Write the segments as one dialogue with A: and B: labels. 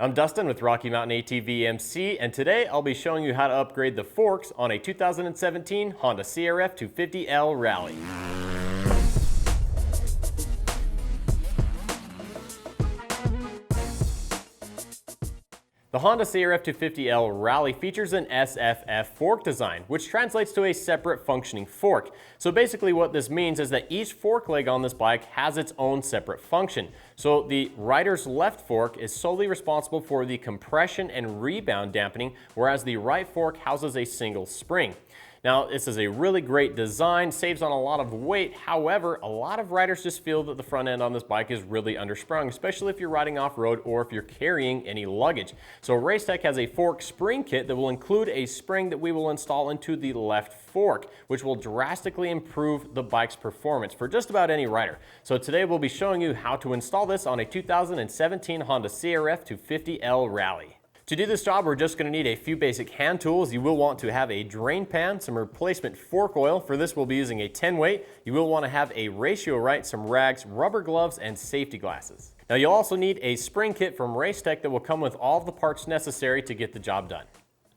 A: I'm Dustin with Rocky Mountain ATV MC, and today I'll be showing you how to upgrade the forks on a 2017 Honda CRF250L Rally. The Honda CRF250L Rally features an SFF fork design, which translates to a separate functioning fork. So basically what this means is that each fork leg on this bike has its own separate function. So the rider's left fork is solely responsible for the compression and rebound dampening, whereas the right fork houses a single spring. Now, this is a really great design, saves on a lot of weight. However, a lot of riders just feel that the front end on this bike is really undersprung, especially if you're riding off-road or if you're carrying any luggage. So Racetech has a fork spring kit that will include a spring that we will install into the left fork, which will drastically improve the bike's performance for just about any rider. So today we'll be showing you how to install this on a 2017 Honda CRF250L Rally. To do this job, we're just going to need a few basic hand tools. You will want to have a drain pan, some replacement fork oil. For this, we'll be using a 10 weight. You will want to have a ratio right, some rags, rubber gloves, and safety glasses. Now, you'll also need a spring kit from Racetech that will come with all of the parts necessary to get the job done.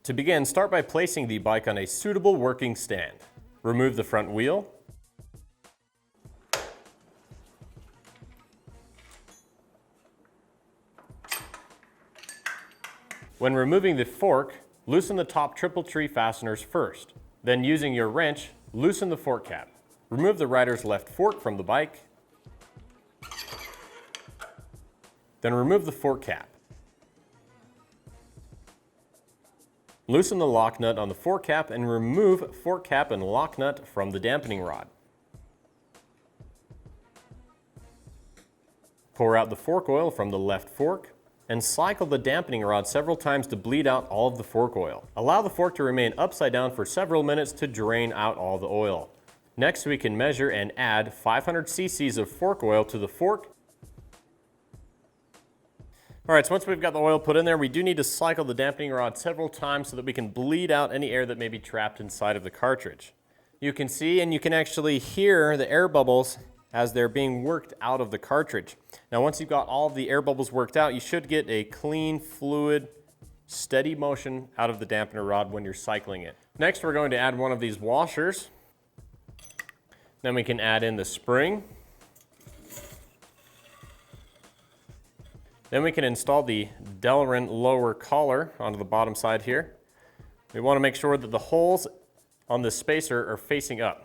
A: To begin, start by placing the bike on a suitable working stand. Remove the front wheel. When removing the fork, loosen the top triple tree fasteners first. Then using your wrench, loosen the fork cap. Remove the rider's left fork from the bike. Then remove the fork cap. Loosen the lock nut on the fork cap and remove fork cap and lock nut from the dampening rod. Pour out the fork oil from the left fork and cycle the dampening rod several times to bleed out all of the fork oil. Allow the fork to remain upside down for several minutes to drain out all the oil. Next, we can measure and add 500 cc's of fork oil to the fork. Alright, so once we've got the oil put in there, we do need to cycle the dampening rod several times so that we can bleed out any air that may be trapped inside of the cartridge. You can see and you can actually hear the air bubbles as they're being worked out of the cartridge. Now, once you've got all of the air bubbles worked out, you should get a clean, fluid, steady motion out of the dampener rod when you're cycling it. Next, we're going to add one of these washers. Then we can add in the spring. Then we can install the Delrin lower collar onto the bottom side here. We want to make sure that the holes on the spacer are facing up.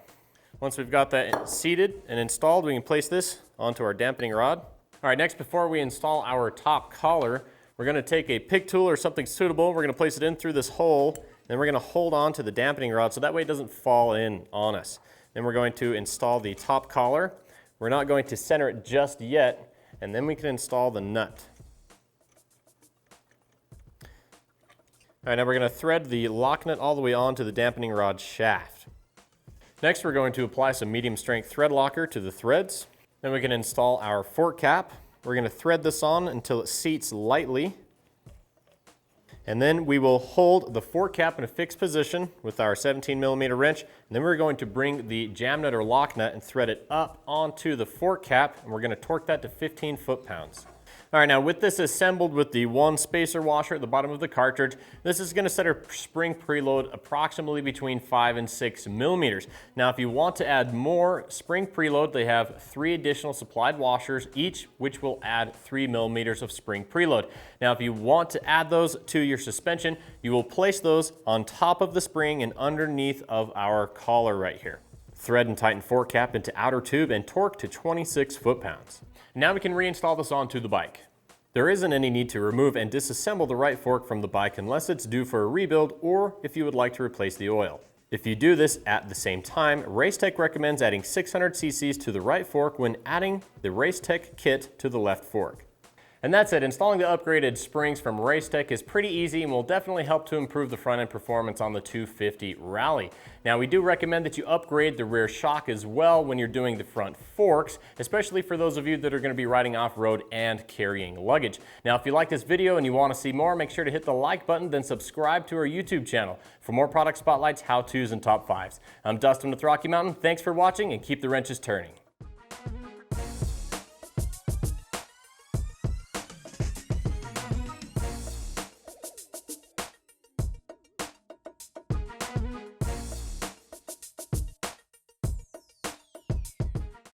A: Once we've got that seated and installed, we can place this onto our dampening rod. All right, next, before we install our top collar, we're going to take a pick tool or something suitable. We're going to place it in through this hole, and we're going to hold on to the dampening rod so that way it doesn't fall in on us. Then we're going to install the top collar. We're not going to center it just yet, and then we can install the nut. All right, now we're going to thread the lock nut all the way onto the dampening rod shaft. Next, we're going to apply some medium strength thread locker to the threads. Then we can install our fork cap. We're going to thread this on until it seats lightly. And then we will hold the fork cap in a fixed position with our 17mm wrench. And then we're going to bring the jam nut or lock nut and thread it up onto the fork cap. And we're going to torque that to 15 foot-pounds. All right, now with this assembled with the one spacer washer at the bottom of the cartridge, this is going to set our spring preload approximately between 5 and 6 millimeters. Now, if you want to add more spring preload, they have 3 additional supplied washers, each which will add 3 millimeters of spring preload. Now, if you want to add those to your suspension, you will place those on top of the spring and underneath of our collar right here. Thread and tighten fork cap into outer tube and torque to 26 foot-pounds. Now we can reinstall this onto the bike. There isn't any need to remove and disassemble the right fork from the bike unless it's due for a rebuild or if you would like to replace the oil. If you do this at the same time, Racetech recommends adding 600 cc's to the right fork when adding the Racetech kit to the left fork. And that's it. Installing the upgraded springs from Racetech is pretty easy and will definitely help to improve the front end performance on the 250 Rally. Now, we do recommend that you upgrade the rear shock as well when you're doing the front forks, especially for those of you that are going to be riding off-road and carrying luggage. Now, if you like this video and you want to see more, make sure to hit the like button, then subscribe to our YouTube channel for more product spotlights, how-tos, and top 5s. I'm Dustin with Rocky Mountain. Thanks for watching and keep the wrenches turning.